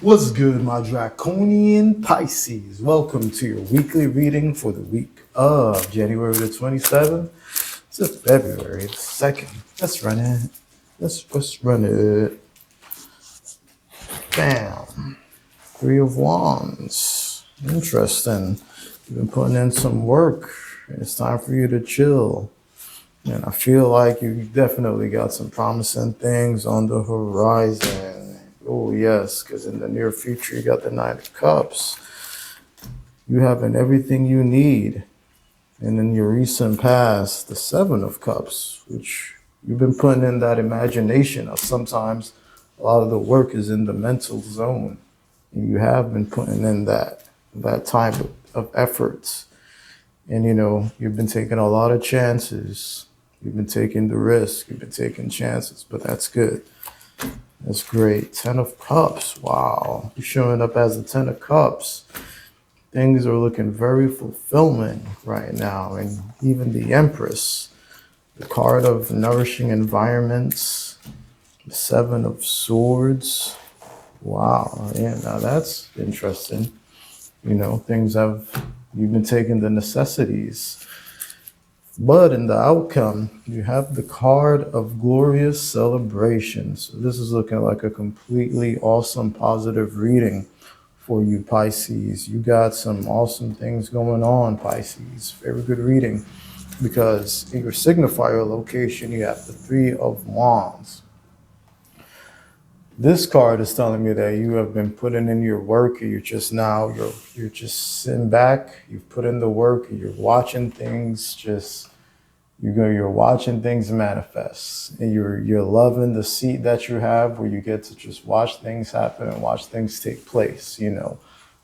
What's good, my Draconian Pisces? Welcome to your weekly reading for the week of January the 27th to February the 2nd. Let's run it. Let's run it. Bam. Three of Wands. Interesting. You've been putting in some work. It's time for you to chill. And I feel like you definitely got some promising things on the horizon. Oh, yes, because in the near future, you got the Nine of Cups. You having everything you need. And in your recent past, the Seven of Cups, which you've been putting in that imagination. Sometimes a lot of the work is in the mental zone. And you have been putting in that time of efforts. And, you've been taking a lot of chances. You've been taking the risk. You've been taking chances, but that's good. That's great. 10 of Cups. Wow. You're showing up as the 10 of Cups. Things are looking very fulfilling right now. And even the Empress, the card of nourishing environments, the 7 of Swords. Wow. Yeah, now that's interesting. You've been taking the necessities. But in the outcome, you have the card of glorious celebration. So this is looking like a completely awesome, positive reading for you, Pisces. You got some awesome things going on, Pisces. Very good reading, because in your signifier location, you have the Three of Wands. This card is telling me that you have been putting in your work. You're just sitting back. You've put in the work. You're watching things you're watching things manifest, and you're loving the seat that you have, where you get to just watch things happen and watch things take place.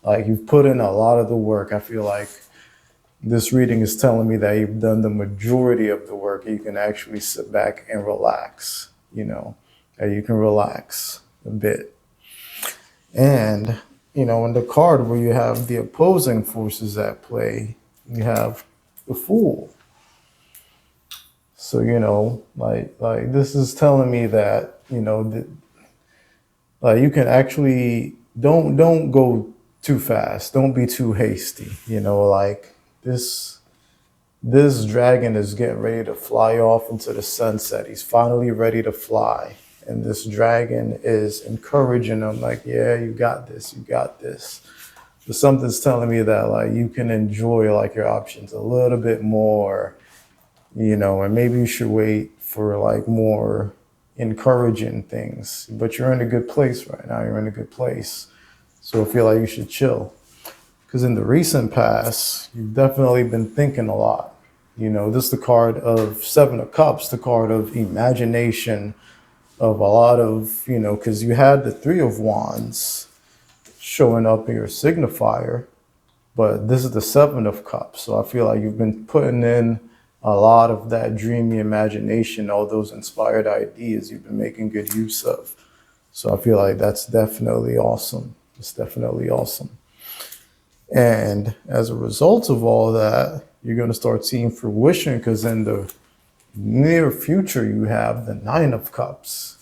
Like you've put in a lot of the work. I feel like this reading is telling me that you've done the majority of the work. You can actually sit back and relax. That you can relax a bit. And, in the card where you have the opposing forces at play, you have the Fool. So, like this is telling me that, like you can actually don't go too fast. Don't be too hasty. Like this dragon is getting ready to fly off into the sunset. He's finally ready to fly. And this dragon is encouraging him, like, yeah, you got this, you got this. But something's telling me that, like, you can enjoy, like, your options a little bit more, and maybe you should wait for, like, more encouraging things. But you're in a good place right now. You're in a good place. So I feel like you should chill. Because in the recent past, you've definitely been thinking a lot. This is the card of Seven of Cups, the card of imagination, of a lot of, because you had the Three of Wands showing up in your signifier, but this is the Seven of Cups. So I feel like you've been putting in a lot of that dreamy imagination, all those inspired ideas you've been making good use of. So I feel like that's definitely awesome. It's definitely awesome. And as a result of all that, you're going to start seeing fruition, because in the near future, you have the Nine of Cups.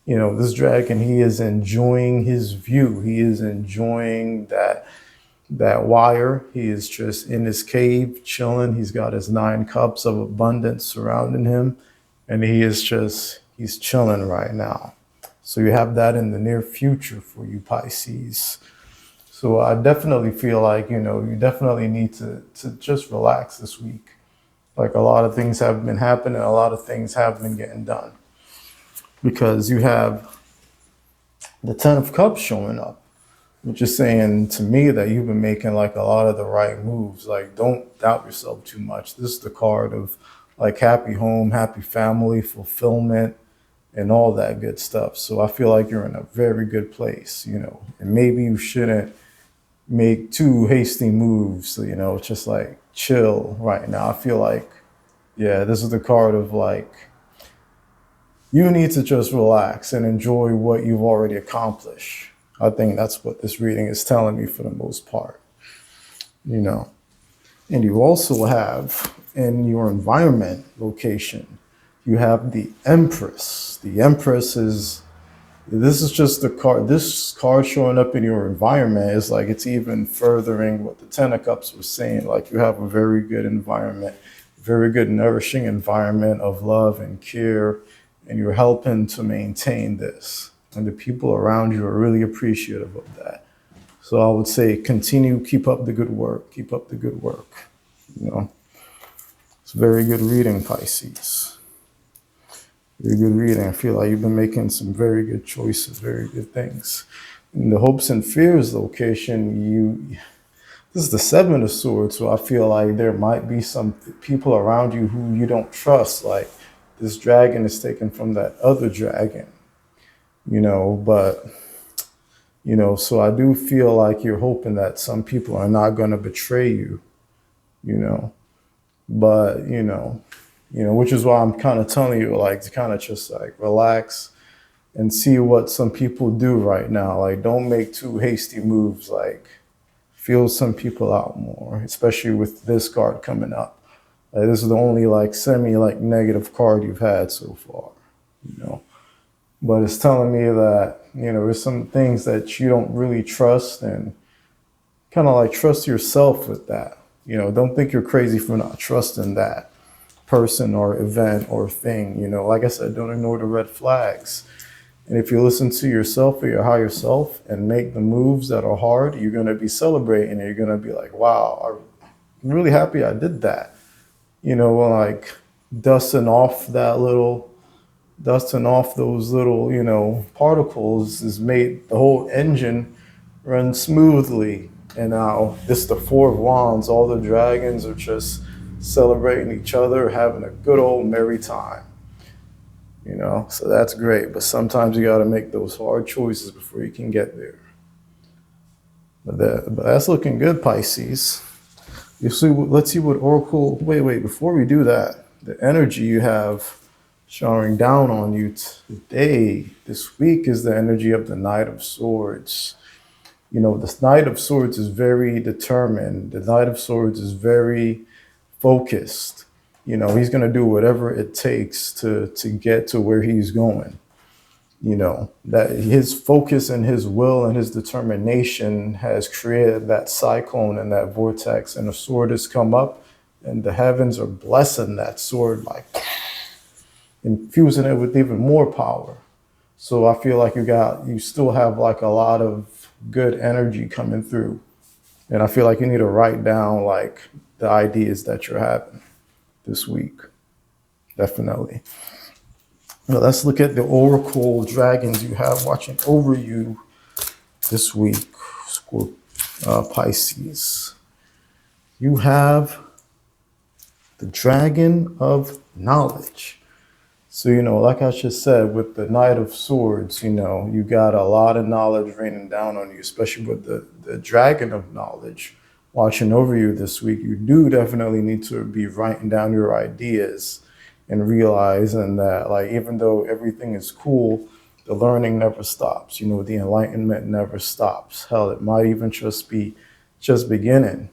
This dragon, he is enjoying his view. He is enjoying that wire. He is just in his cave, chilling. He's got his 9 cups of abundance surrounding him, and he's chilling right now. So you have that in the near future for you, Pisces. So I definitely feel like, you definitely need to just relax this week. Like, a lot of things have been happening, a lot of things have been getting done. Because you have the 10 of Cups showing up, which is saying to me that you've been making, like, a lot of the right moves. Like, don't doubt yourself too much. This is the card of, like, happy home, happy family, fulfillment, and all that good stuff. So I feel like you're in a very good place, and maybe you shouldn't make too hasty moves, just like chill right now. I feel like, yeah, this is the card of, like, you need to just relax and enjoy what you've already accomplished. I think that's what this reading is telling me for the most part. And you also have, in your environment location, you have the Empress. The Empress is This is just the card. This card showing up in your environment is like it's even furthering what the Ten of Cups was saying. Like you have a very good environment, very good nourishing environment of love and care, and you're helping to maintain this. And the people around you are really appreciative of that. So I would say continue, keep up the good work, keep up the good work. You know, it's very good reading, Pisces. Very good reading. I feel like you've been making some very good choices, very good things. In the hopes and fears location, this is the Seven of Swords, so I feel like there might be some people around you who you don't trust. Like this dragon is taken from that other dragon, but so I do feel like you're hoping that some people are not going to betray you, but which is why I'm kind of telling you, like, to kind of just like relax and see what some people do right now. Like, don't make too hasty moves. Like, feel some people out more, especially with this card coming up. Like, this is the only like semi like negative card you've had so far, But it's telling me that, there's some things that you don't really trust, and kind of like trust yourself with that. Don't think you're crazy for not trusting that person or event or thing. Like I said, don't ignore the red flags. And if you listen to yourself or your higher self and make the moves that are hard, you're going to be celebrating, and you're going to be like, wow, I'm really happy I did that. Like dusting off those little, particles has made the whole engine run smoothly. And now this, the Four of Wands, all the dragons are just celebrating each other, having a good old merry time. So that's great. But sometimes you got to make those hard choices before you can get there. But that's looking good, Pisces. Let's see what Oracle. Wait. Before we do that, the energy you have showering down on you today, this week, is the energy of the Knight of Swords. The Knight of Swords is very determined. The Knight of Swords is very focused. He's going to do whatever it takes to get to where he's going. That his focus and his will and his determination has created that cyclone and that vortex, and a sword has come up, and the heavens are blessing that sword, like infusing it with even more power. So I feel like you still have like a lot of good energy coming through. And I feel like you need to write down like the ideas that you're having this week. Definitely. Now let's look at the Oracle dragons you have watching over you this week, Pisces. You have the Dragon of Knowledge. So, like I just said, with the Knight of Swords, you got a lot of knowledge raining down on you, especially with the Dragon of Knowledge watching over you this week. You do definitely need to be writing down your ideas and realizing that, like, even though everything is cool, the learning never stops. The enlightenment never stops. Hell, it might even just be beginning,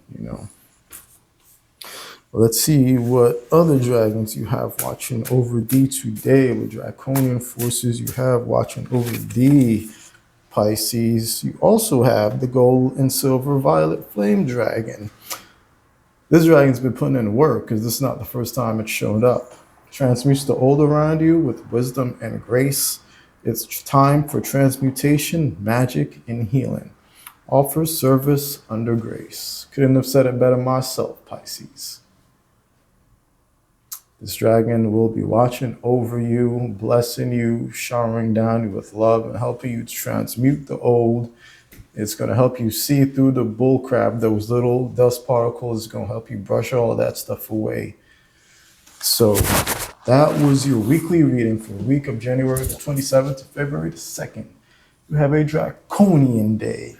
Let's see what other dragons you have watching over thee today, what draconian forces you have watching over thee, Pisces. You also have the gold and silver violet flame dragon. This dragon's been putting in work because this is not the first time it's shown up. Transmutes the old around you with wisdom and grace. It's time for transmutation, magic, and healing. Offers service under grace. Couldn't have said it better myself, Pisces. This dragon will be watching over you, blessing you, showering down you with love, and helping you to transmute the old. It's going to help you see through the bullcrap, those little dust particles. It's going to help you brush all of that stuff away. So that was your weekly reading for the week of January the 27th to February the 2nd. You have a Draconian day.